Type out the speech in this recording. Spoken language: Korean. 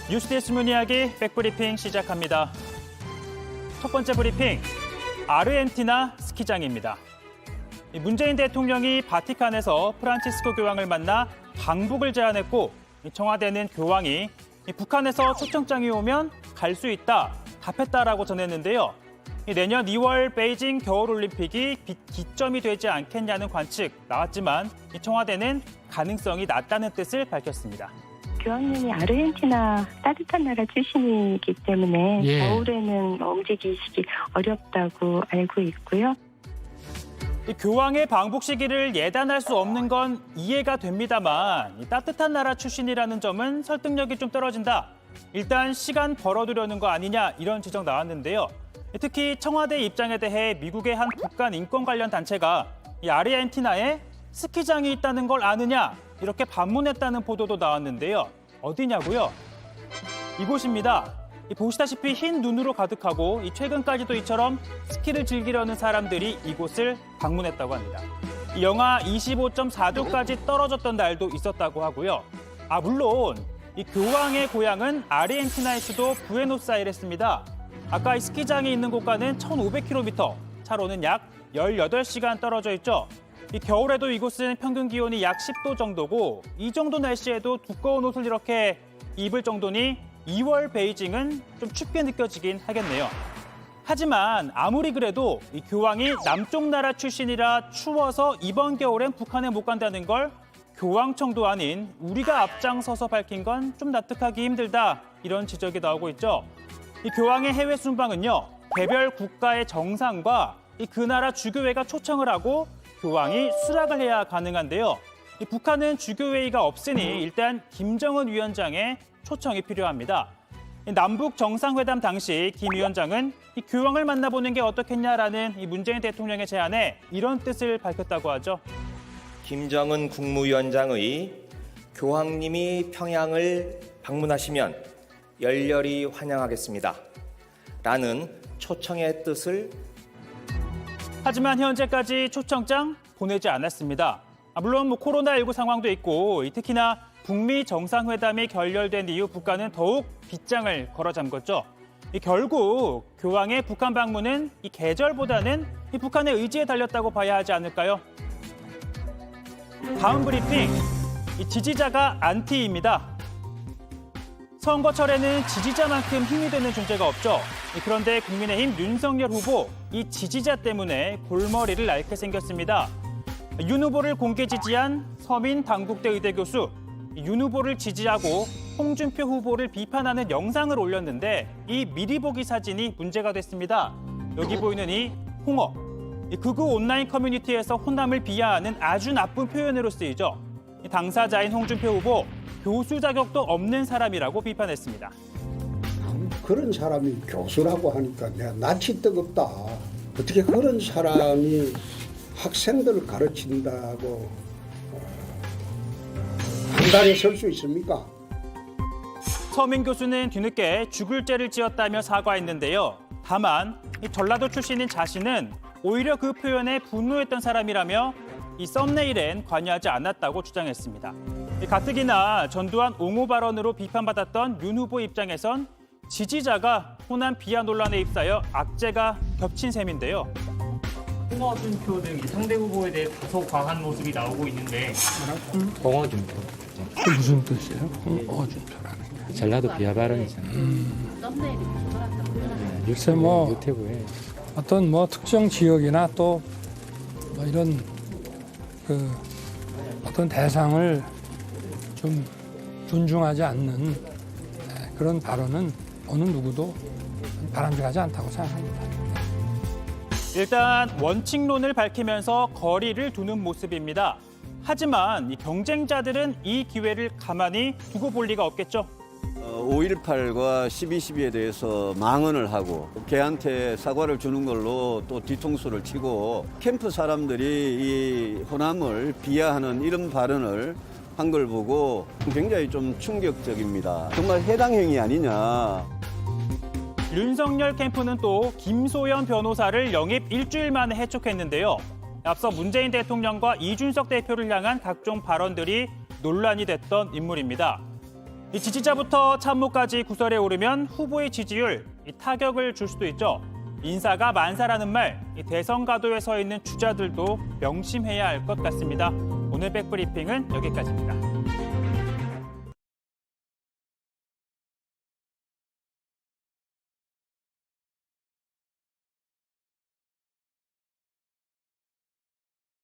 뉴스데스 문이야기 백브리핑 시작합니다. 첫 번째 브리핑, 아르헨티나 스키장입니다. 문재인 대통령이 바티칸에서 프란치스코 교황을 만나 방북을 제안했고, 청와대는 교황이 북한에서 초청장이 오면 갈 수 있다 답했다라고 전했는데요. 내년 2월 베이징 겨울올림픽이 기점이 되지 않겠냐는 관측 나왔지만 청와대는 가능성이 낮다는 뜻을 밝혔습니다. 교황님이 아르헨티나 따뜻한 나라 출신이기 때문에 겨울에는 움직이시기 어렵다고 알고 있고요. 교황의 방북 시기를 예단할 수 없는 건 이해가 됩니다만 따뜻한 나라 출신이라는 점은 설득력이 좀 떨어진다. 일단 시간 벌어두려는 거 아니냐 이런 지적 나왔는데요. 특히 청와대 입장에 대해 미국의 한 북한 인권 관련 단체가 이 아르헨티나에 스키장이 있다는 걸 아느냐 이렇게 반문했다는 보도도 나왔는데요. 어디냐고요? 이곳입니다. 보시다시피 흰 눈으로 가득하고 최근까지도 이처럼 스키를 즐기려는 사람들이 이곳을 방문했다고 합니다. 영하 25.4도까지 떨어졌던 날도 있었다고 하고요. 물론 이 교황의 고향은 아르헨티나의 수도 부에노스아이레스입니다. 아까 이 스키장이 있는 곳과는 1,500km, 차로는 약 18시간 떨어져 있죠. 이 겨울에도 이곳은 평균 기온이 약 10도 정도고 이 정도 날씨에도 두꺼운 옷을 이렇게 입을 정도니 2월 베이징은 좀 춥게 느껴지긴 하겠네요. 하지만 아무리 그래도 이 교황이 남쪽 나라 출신이라 추워서 이번 겨울엔 북한에 못 간다는 걸 교황청도 아닌 우리가 앞장서서 밝힌 건 좀 납득하기 힘들다 이런 지적이 나오고 있죠. 이 교황의 해외 순방은요, 개별 국가의 정상과 그 나라 주교회가 초청을 하고 교황이 수락을 해야 가능한데요. 북한은 주교회의가 없으니 일단 김정은 위원장의 초청이 필요합니다. 남북 정상회담 당시 김 위원장은 이 교황을 만나보는 게 어떻겠냐라는 이 문재인 대통령의 제안에 이런 뜻을 밝혔다고 하죠. 김정은 국무위원장의 교황님이 평양을 방문하시면 열렬히 환영하겠습니다. 라는 초청의 뜻을 하지만 현재까지 초청장 보내지 않았습니다. 물론 코로나19 상황도 있고 특히나 북미 정상회담이 결렬된 이후 북한은 더욱 빗장을 걸어 잠궜죠. 결국 교황의 북한 방문은 이 계절보다는 이 북한의 의지에 달렸다고 봐야 하지 않을까요? 다음 브리핑, 이 지지자가 안티입니다. 선거철에는 지지자만큼 힘이 되는 존재가 없죠. 그런데 국민의힘 윤석열 후보, 이 지지자 때문에 골머리를 앓게 생겼습니다. 윤 후보를 공개 지지한 서민 당국대 의대 교수, 윤 후보를 지지하고 홍준표 후보를 비판하는 영상을 올렸는데 이 미리 보기 사진이 문제가 됐습니다. 여기 보이는 이 홍어, 극우 온라인 커뮤니티에서 호남을 비하하는 아주 나쁜 표현으로 쓰이죠. 당사자인 홍준표 후보, 교수 자격도 없는 사람이라고 비판했습니다. 그런 사람이 교수라고 하니까 내가 낯이 뜨겁다. 어떻게 그런 사람이 학생들을 가르친다고 한단에 설 수 있습니까? 서민 교수는 뒤늦게 죽을 죄를 지었다며 사과했는데요. 다만 전라도 출신인 자신은 오히려 그 표현에 분노했던 사람이라며 이 썸네일엔 관여하지 않았다고 주장했습니다. 가뜩이나 전두환 옹호 발언으로 비판받았던 윤 후보 입장에선 지지자가 호남 비하 논란에 휩싸여 악재가 겹친 셈인데요. 홍어준표 등 상대 후보에 대해 다소 과한 모습이 나오고 있는데 홍어준표. 그 무슨 뜻이에요? 홍어준표라는 게. 전라도 비하 발언이잖아요. 글쎄 뭐 유튜브에 어떤 특정 지역이나 또 이런 어떤 대상을 좀 존중하지 않는 그런 발언은 어느 누구도 바람직하지 않다고 생각합니다. 일단 원칙론을 밝히면서 거리를 두는 모습입니다. 하지만 이 경쟁자들은 이 기회를 가만히 두고 볼 리가 없겠죠. 5.18과 12.12에 대해서 망언을 하고 걔한테 사과를 주는 걸로 또 뒤통수를 치고 캠프 사람들이 이 호남을 비하하는 이런 발언을 한 걸 보고 굉장히 좀 충격적입니다. 정말 해당 행위 아니냐. 윤석열 캠프는 또 김소연 변호사를 영입 일주일 만에 해촉했는데요. 앞서 문재인 대통령과 이준석 대표를 향한 각종 발언들이 논란이 됐던 인물입니다. 이 지지자부터 참모까지 구설에 오르면 후보의 지지율 타격을 줄 수도 있죠. 인사가 만사라는 말, 이 대선 가도에 서 있는 주자들도 명심해야 할 것 같습니다. 오늘 백브리핑은 여기까지입니다.